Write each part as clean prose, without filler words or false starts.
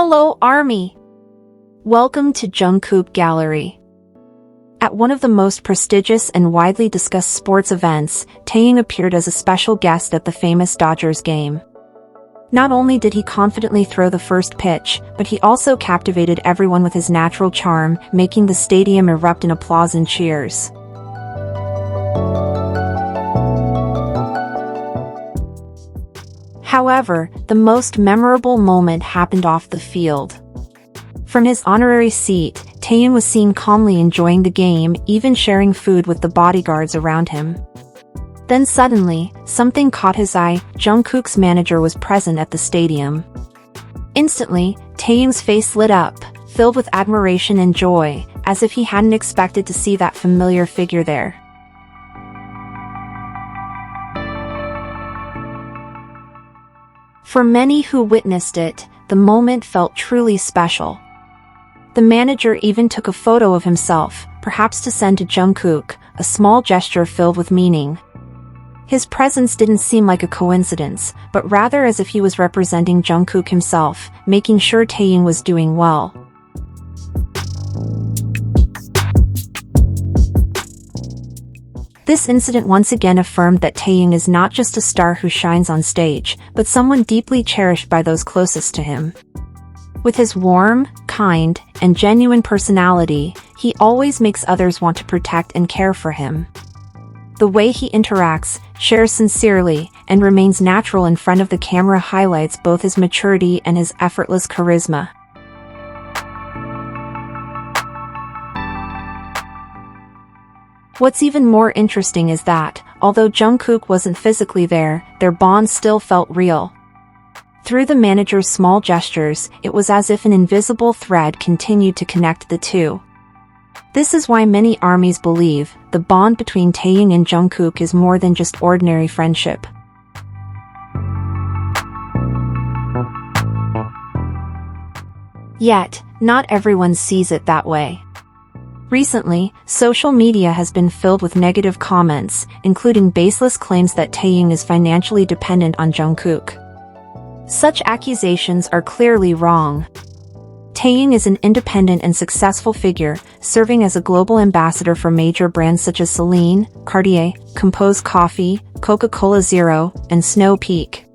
Hello, Army! Welcome to Jungkook Gallery. At one of the most prestigious and widely discussed sports events, Taehyung appeared as a special guest at the famous Dodgers game. Not only did he confidently throw the first pitch, but he also captivated everyone with his natural charm, making the stadium erupt in applause and cheers. However, the most memorable moment happened off the field. From his honorary seat, Taehyung was seen calmly enjoying the game, even sharing food with the bodyguards around him. Then suddenly, something caught his eye. Jungkook's manager was present at the stadium. Instantly, Taehyung's face lit up, filled with admiration and joy, as if he hadn't expected to see that familiar figure there. For many who witnessed it, the moment felt truly special. The manager even took a photo of himself, perhaps to send to Jungkook, a small gesture filled with meaning. His presence didn't seem like a coincidence, but rather as if he was representing Jungkook himself, making sure Taehyung was doing well. This incident once again affirmed that Taehyung is not just a star who shines on stage, but someone deeply cherished by those closest to him. With his warm, kind, and genuine personality, he always makes others want to protect and care for him. The way he interacts, shares sincerely, and remains natural in front of the camera highlights both his maturity and his effortless charisma. What's even more interesting is that, although Jungkook wasn't physically there, their bond still felt real. Through the manager's small gestures, it was as if an invisible thread continued to connect the two. This is why many armies believe the bond between Taehyung and Jungkook is more than just ordinary friendship. Yet, not everyone sees it that way. Recently, social media has been filled with negative comments, including baseless claims that Taehyung is financially dependent on Jungkook. Such accusations are clearly wrong. Taehyung is an independent and successful figure, serving as a global ambassador for major brands such as Celine, Cartier, Compose Coffee, Coca-Cola Zero, and Snow Peak.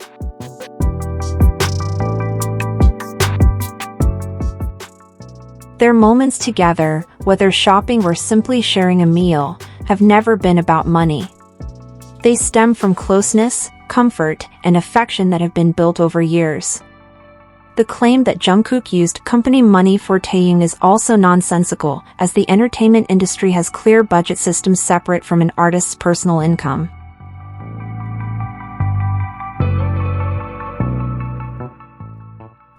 Their moments together, whether shopping or simply sharing a meal, have never been about money. They stem from closeness, comfort, and affection that have been built over years. The claim that Jungkook used company money for Taehyung is also nonsensical, as the entertainment industry has clear budget systems separate from an artist's personal income.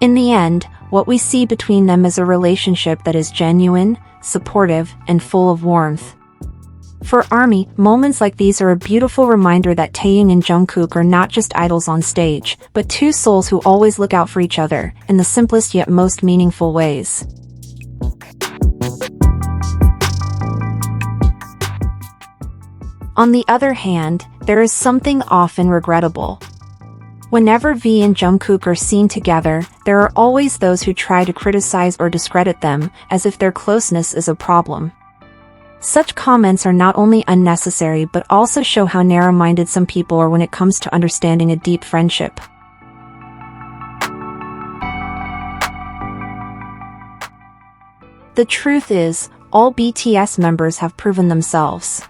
In the end, what we see between them is a relationship that is genuine, supportive, and full of warmth. For ARMY, moments like these are a beautiful reminder that Taehyung and Jungkook are not just idols on stage, but two souls who always look out for each other, in the simplest yet most meaningful ways. On the other hand, there is something often regrettable. Whenever V and Jungkook are seen together, there are always those who try to criticize or discredit them, as if their closeness is a problem. Such comments are not only unnecessary but also show how narrow-minded some people are when it comes to understanding a deep friendship. The truth is, all BTS members have proven themselves.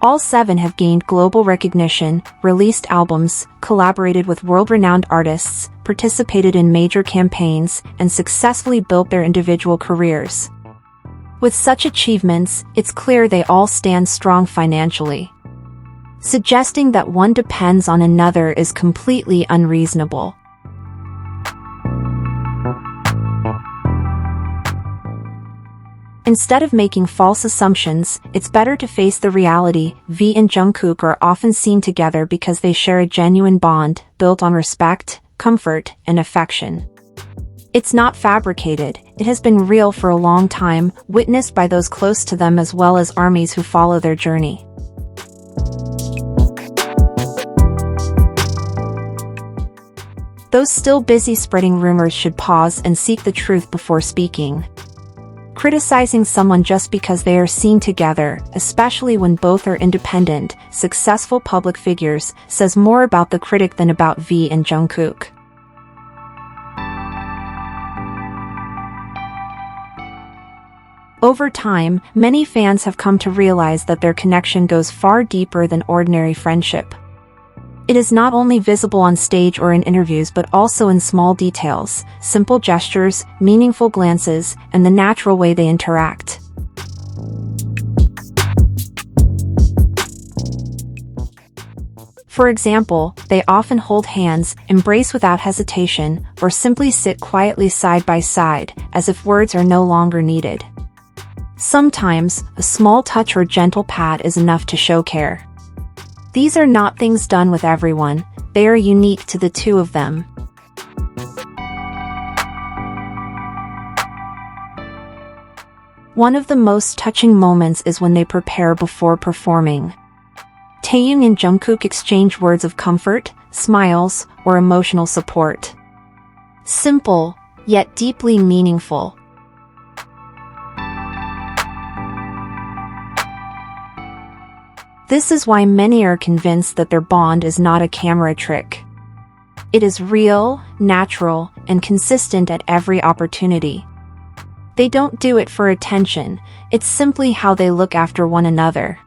All 7 have gained global recognition, released albums, collaborated with world-renowned artists, participated in major campaigns, and successfully built their individual careers. With such achievements, it's clear they all stand strong financially. Suggesting that one depends on another is completely unreasonable. Instead of making false assumptions, it's better to face the reality. V and Jungkook are often seen together because they share a genuine bond, built on respect, comfort, and affection. It's not fabricated, it has been real for a long time, witnessed by those close to them as well as armies who follow their journey. Those still busy spreading rumors should pause and seek the truth before speaking. Criticizing someone just because they are seen together, especially when both are independent, successful public figures, says more about the critic than about V and Jungkook. Over time, many fans have come to realize that their connection goes far deeper than ordinary friendship. It is not only visible on stage or in interviews but also in small details, simple gestures, meaningful glances, and the natural way they interact. For example, they often hold hands, embrace without hesitation, or simply sit quietly side by side, as if words are no longer needed. Sometimes, a small touch or gentle pat is enough to show care. These are not things done with everyone, they are unique to the two of them. One of the most touching moments is when they prepare before performing. Taehyung and Jungkook exchange words of comfort, smiles, or emotional support. Simple, yet deeply meaningful. This is why many are convinced that their bond is not a camera trick. It is real, natural, and consistent at every opportunity. They don't do it for attention, it's simply how they look after one another.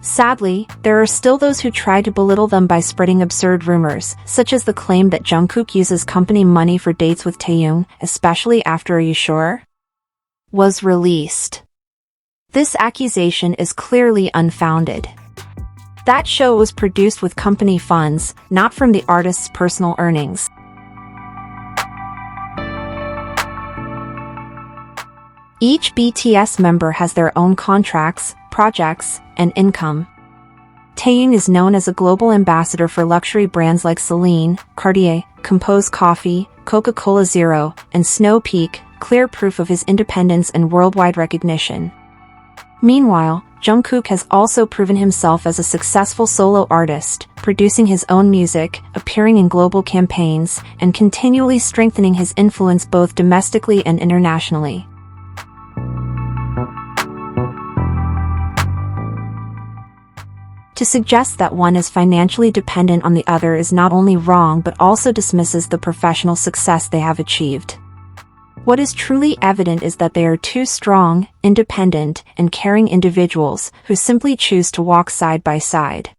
Sadly, there are still those who try to belittle them by spreading absurd rumors, such as the claim that Jungkook uses company money for dates with Taehyung, especially after Are You Sure? Was released. This accusation is clearly unfounded. That show was produced with company funds, not from the artist's personal earnings. Each BTS member has their own contracts, projects, and income. Taehyung is known as a global ambassador for luxury brands like Celine, Cartier, Compose Coffee, Coca-Cola Zero, and Snow Peak, clear proof of his independence and worldwide recognition. Meanwhile, Jungkook has also proven himself as a successful solo artist, producing his own music, appearing in global campaigns, and continually strengthening his influence both domestically and internationally. To suggest that one is financially dependent on the other is not only wrong but also dismisses the professional success they have achieved. What is truly evident is that they are two strong, independent, and caring individuals who simply choose to walk side by side.